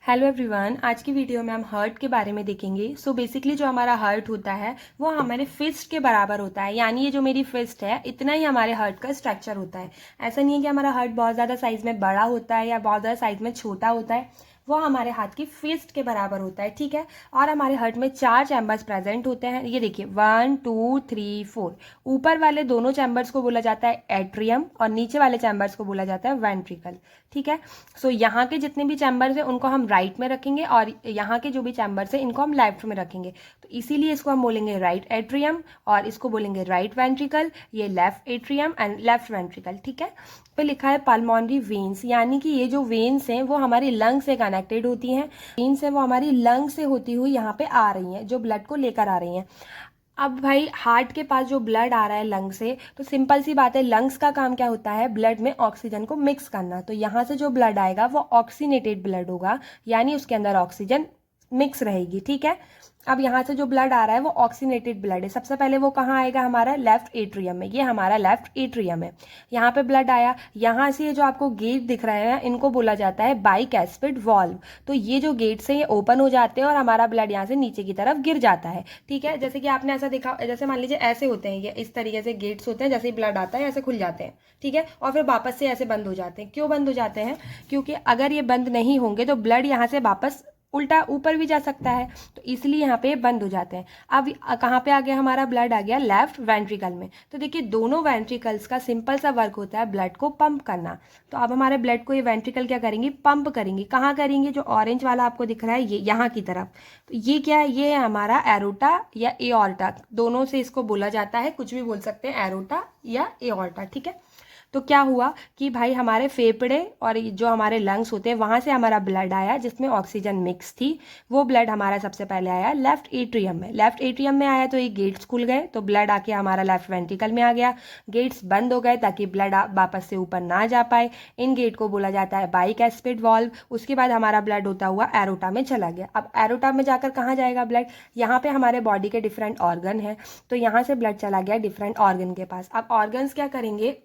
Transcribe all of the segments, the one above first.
Hello everyone, आज की video में हम हार्ट के बारे में देखेंगे। सो बेसिकली जो हमारा हार्ट होता है वो हमारे फिस्ट के बराबर होता है, यानी ये जो मेरी फिस्ट है इतना ही हमारे हार्ट का स्ट्रक्चर होता है। ऐसा नहीं है कि हमारा हार्ट बहुत ज़्यादा साइज़ में बड़ा होता है या बहुत ज़्यादा साइज़ में छोटा होता है, वो हमारे हाथ की फिस्ट के बराबर होता है, ठीक है। और हमारे हार्ट में 4 चैम्बर्स प्रेजेंट होते हैं। ये देखिए 1 2 3 4। ऊपर वाले दोनों चैम्बर्स को बोला जाता है एट्रियम और नीचे वाले चैम्बर्स को बोला जाता है वेंट्रिकल, ठीक है। सो यहाँ के जितने भी चैम्बर्स हैं उनको हम राइट में रखेंगे और यहाँ के जो भी चैम्बर्स हैं इनको हम लेफ्ट में रखेंगे। तो इसीलिए इसको हम बोलेंगे राइट एट्रियम और इसको बोलेंगे राइट वेंट्रिकल, ये left atrium and left ventricle, ठीक है। पे लिखा है पल्मोनरी वेन्स, यानी कि ये जो वेन्स हैं वो हमारी लंग से कनेक्टेड होती हैं। वेन्स है वो हमारी लंग से होती हुई यहाँ पे आ रही हैं, जो ब्लड को लेकर आ रही हैं। अब भाई हार्ट के पास जो ब्लड आ रहा है लंग से, तो सिंपल सी बात है, लंग्स का काम क्या होता है, ब्लड में ऑक्सीजन को मिक्स करना। तो यहाँ से जो ब्लड आएगा वो ऑक्सीनेटेड ब्लड होगा, यानी उसके अंदर ऑक्सीजन मिक्स रहेगी, ठीक है। अब यहाँ से जो ब्लड आ रहा है वो ऑक्सीनेटेड ब्लड है। सबसे पहले वो कहाँ आएगा, हमारा लेफ्ट एट्रियम में। ये हमारा लेफ्ट एट्रियम है, यहाँ पे ब्लड आया। यहाँ से ये जो आपको गेट दिख रहे हैं इनको बोला जाता है बाइकैस्पिड वाल्व। तो ये जो गेट्स हैं ये ओपन हो जाते हैं और हमारा ब्लड यहाँ से नीचे की तरफ गिर जाता है, ठीक है। जैसे कि आपने ऐसा देखा, जैसे मान लीजिए ऐसे होते हैं, ये इस तरीके से गेट्स होते हैं, जैसे ही ब्लड आता है ऐसे खुल जाते हैं, ठीक है, और फिर वापस से ऐसे बंद हो जाते हैं। क्यों बंद हो जाते हैं, क्योंकि अगर ये बंद नहीं होंगे तो ब्लड यहाँ से वापस उल्टा ऊपर भी जा सकता है, तो इसलिए यहाँ पे बंद हो जाते हैं। अब कहाँ पे आ गया हमारा ब्लड, आ गया लेफ्ट वेंट्रिकल में। तो देखिए दोनों वेंट्रिकल्स का सिंपल सा वर्क होता है ब्लड को पंप करना। तो अब हमारे ब्लड को ये वेंट्रिकल क्या करेंगे, पंप करेंगे। कहाँ करेंगे, जो ऑरेंज वाला आपको दिख रहा है ये यहाँ की तरफ। तो ये क्या है, ये है हमारा एरोटा या एओर्टा, दोनों से इसको बोला जाता है, कुछ भी बोल सकते हैं, एरोटा या एओर्टा, ठीक है। तो क्या हुआ कि भाई हमारे फेफड़े और जो हमारे लंग्स होते हैं वहाँ से हमारा ब्लड आया जिसमें ऑक्सीजन मिक्स थी। वो ब्लड हमारा सबसे पहले आया लेफ्ट एट्रियम में। लेफ्ट एट्रियम में आया तो ये गेट्स खुल गए, तो ब्लड आके हमारा लेफ्ट वेंट्रिकल में आ गया। गेट्स बंद हो गए ताकि ब्लड वापस से ऊपर ना जा पाए। इन गेट को बोला जाता है बाइकैस्पिड वाल्व। उसके बाद हमारा ब्लड होता हुआ एरोटा में चला गया। अब एरोटा में जाकर कहाँ जाएगा ब्लड, यहाँ पे हमारे बॉडी के डिफरेंट ऑर्गन है, तो यहाँ से ब्लड चला गया डिफरेंट ऑर्गन के पास। अब ऑर्गन्स क्या करेंगे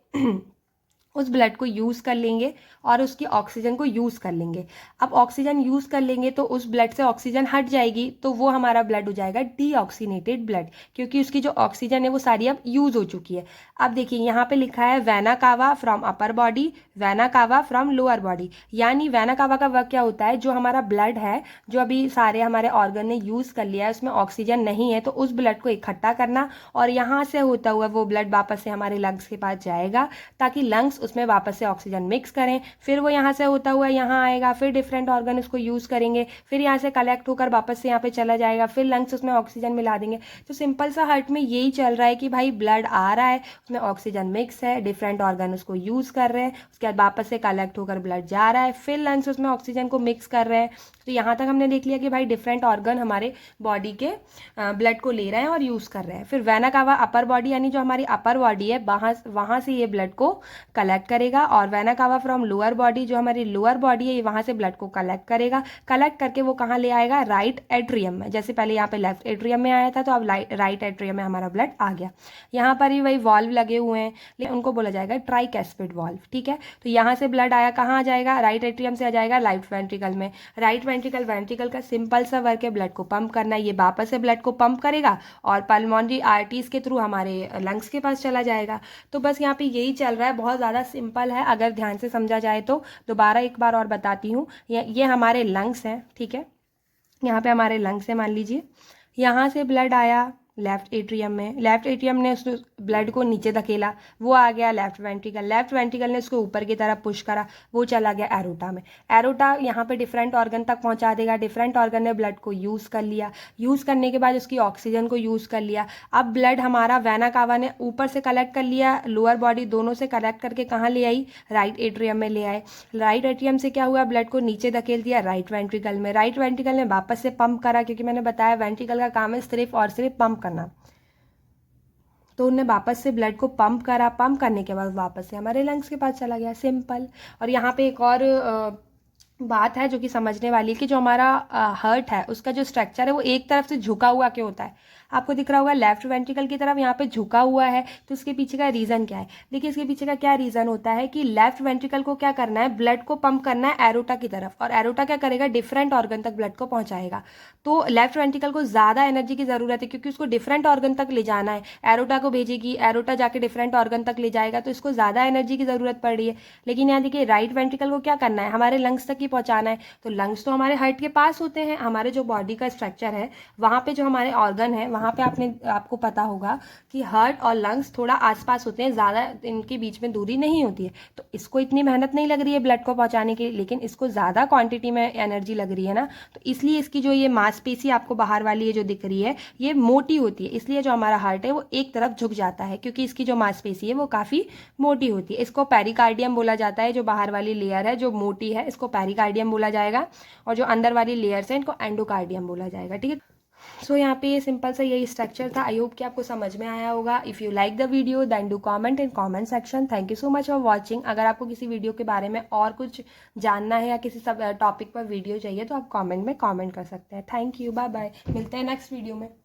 उस ब्लड को यूज़ कर लेंगे और उसकी ऑक्सीजन को यूज़ कर लेंगे। अब ऑक्सीजन यूज़ कर लेंगे तो उस ब्लड से ऑक्सीजन हट जाएगी, तो वो हमारा ब्लड हो जाएगा डीऑक्सीनेटेड ब्लड, क्योंकि उसकी जो ऑक्सीजन है वो सारी अब यूज़ हो चुकी है। अब देखिए यहाँ पे लिखा है vena cava from upper body, vena cava from lower body. यानी वेना कावा का वर्क क्या होता है, जो हमारा ब्लड है जो अभी सारे हमारे ऑर्गन ने यूज़ कर लिया है उसमें ऑक्सीजन नहीं है, तो उस ब्लड को इकट्ठा करना और यहाँ से होता हुआ वो ब्लड वापस से हमारे लंग्स के पास जाएगा ताकि लंग्स उसमें वापस से ऑक्सीजन मिक्स करें। फिर वो यहाँ से होता हुआ यहाँ आएगा, फिर डिफरेंट ऑर्गन उसको यूज़ करेंगे, फिर यहाँ से कलेक्ट होकर वापस से यहाँ पे चला जाएगा, फिर लंग्स उसमें ऑक्सीजन मिला देंगे। तो सिंपल सा हार्ट में यही चल रहा है कि भाई ब्लड आ रहा है, उसमें ऑक्सीजन मिक्स है, डिफरेंट ऑर्गन उसको यूज़ कर रहे हैं, उसके बाद वापस से कलेक्ट होकर ब्लड जा रहा है, फिर लंग्स उसमें ऑक्सीजन को मिक्स कर रहे हैं। तो यहाँ तक हमने देख लिया कि भाई डिफरेंट ऑर्गन हमारे बॉडी के ब्लड को ले रहे हैं और यूज़ कर रहे हैं। फिर वेना कावा अपर बॉडी, यानी जो हमारी अपर बॉडी है वहाँ से ये ब्लड को कलेक्ट करेगा, और vena cava from lower body, जो हमारी लोअर बॉडी है, वहाँ से ब्लड को कलेक्ट करेगा। कलेक्ट करके वो कहाँ ले आएगा, राइट एट्रियम में। जैसे पहले यहाँ पे लेफ्ट एट्रियम में आया था, तो अब राइट एट्रियम में हमारा ब्लड आ गया। यहाँ पर ही वही वाल्व लगे हुए हैं, लेकिन उनको बोला जाएगा ट्राइकैस्पिड वाल्व, ठीक है। तो यहाँ से ब्लड आया, कहाँ आ जाएगा, राइट एट्रियम से आ जाएगा राइट वेंट्रिकल में। राइट वेंट्रिकल का सिंपल सा वर्क है ब्लड को पंप करना। ये वापस से ब्लड को पंप करेगा और पल्मोनरी आर्टरीज के थ्रू हमारे लंग्स के पास चला जाएगा। तो बस यहाँ पे यही चल रहा है, बहुत ज़्यादा सिंपल है अगर ध्यान से समझा जाए तो। दोबारा एक बार और बताती हूँ, ये हमारे लंग्स हैं, ठीक है। यहाँ पे हमारे लंग्स हैं, मान लीजिए यहाँ से ब्लड आया लेफ्ट एट्रियम में, लेफ्ट एट्रियम ने उस ब्लड को नीचे धकेला, वो आ गया लेफ्ट वेंट्रिकल ने उसको ऊपर की तरफ पुश करा, वो चला गया एरोटा में। एरोटा यहाँ पे डिफरेंट ऑर्गन तक पहुँचा देगा, डिफरेंट ऑर्गन ने ब्लड को यूज़ कर लिया, यूज़ करने के बाद उसकी ऑक्सीजन को यूज़ कर लिया। अब ब्लड हमारा वेना कावा ने ऊपर से कलेक्ट कर लिया, लोअर बॉडी दोनों से कलेक्ट करके कहाँ ले आई, राइट एट्रियम में ले आए। राइट एट्रियम से क्या हुआ, ब्लड को नीचे धकेल दिया राइट वेंट्रिकल में। राइट वेंट्रिकल ने वापस से पंप करा, क्योंकि मैंने बताया वेंट्रिकल का काम है सिर्फ और सिर्फ पंप करना। तो उन्हें वापस से ब्लड को पंप करा, पंप करने के बाद वापस से हमारे लंग्स के पास चला गया, सिंपल। और यहाँ पे एक और बात है जो कि समझने वाली है कि जो हमारा हार्ट है उसका जो स्ट्रक्चर है वो एक तरफ से झुका हुआ क्यों होता है। आपको दिख रहा होगा लेफ्ट वेंट्रिकल की तरफ यहाँ पे झुका हुआ है, तो इसके पीछे का रीज़न क्या है? देखिए इसके पीछे का क्या रीज़न होता है कि लेफ्ट वेंट्रिकल को क्या करना है, ब्लड को पंप करना है एरोटा की तरफ, और एरोटा क्या करेगा, डिफरेंट ऑर्गन तक ब्लड को पहुंचाएगा। तो लेफ्ट वेंट्रिकल को ज़्यादा एनर्जी की ज़रूरत है क्योंकि उसको डिफरेंट ऑर्गन तक ले जाना है, एरोटा को भेजेगी, एरोटा जाके डिफरेंट ऑर्गन तक ले जाएगा, तो इसको ज़्यादा एनर्जी की ज़रूरत पड़ रही है। लेकिन यहाँ देखिए राइट वेंट्रिकल को क्या करना है, हमारे लंग्स तक ही पहुँचाना है। तो लंग्स तो हमारे हार्ट के पास होते हैं, हमारे जो बॉडी का स्ट्रक्चर है वहाँ पे जो हमारे ऑर्गन है वहाँ पे आपको पता होगा कि हार्ट और लंग्स थोड़ा आसपास होते हैं, ज़्यादा इनके बीच में दूरी नहीं होती है। तो इसको इतनी मेहनत नहीं लग रही है ब्लड को पहुँचाने के लिए, लेकिन इसको ज़्यादा क्वांटिटी में एनर्जी लग रही है ना, तो इसलिए इसकी जो ये मांसपेशी आपको बाहर वाली ये जो दिख रही है ये मोटी होती है, इसलिए जो हमारा हार्ट है वो एक तरफ झुक जाता है क्योंकि इसकी जो मांसपेशी है वो काफ़ी मोटी होती है। इसको पेरिकार्डियम बोला जाता है, जो बाहर वाली लेयर है जो मोटी है इसको पेरिकार्डियम बोला जाएगा, और जो अंदर वाली लेयर्स है इनको एंडोकार्डियम बोला जाएगा। ठीक है, सो यहाँ पे ये सिंपल सा यही स्ट्रक्चर था। आई होप कि आपको समझ में आया होगा। If you like the video then do comment in comment section. Thank you so much for watching. अगर आपको किसी वीडियो के बारे में और कुछ जानना है या किसी सब टॉपिक पर वीडियो चाहिए तो आप कमेंट में कमेंट कर सकते हैं। थैंक यू, बाय बाय, मिलते हैं नेक्स्ट वीडियो में।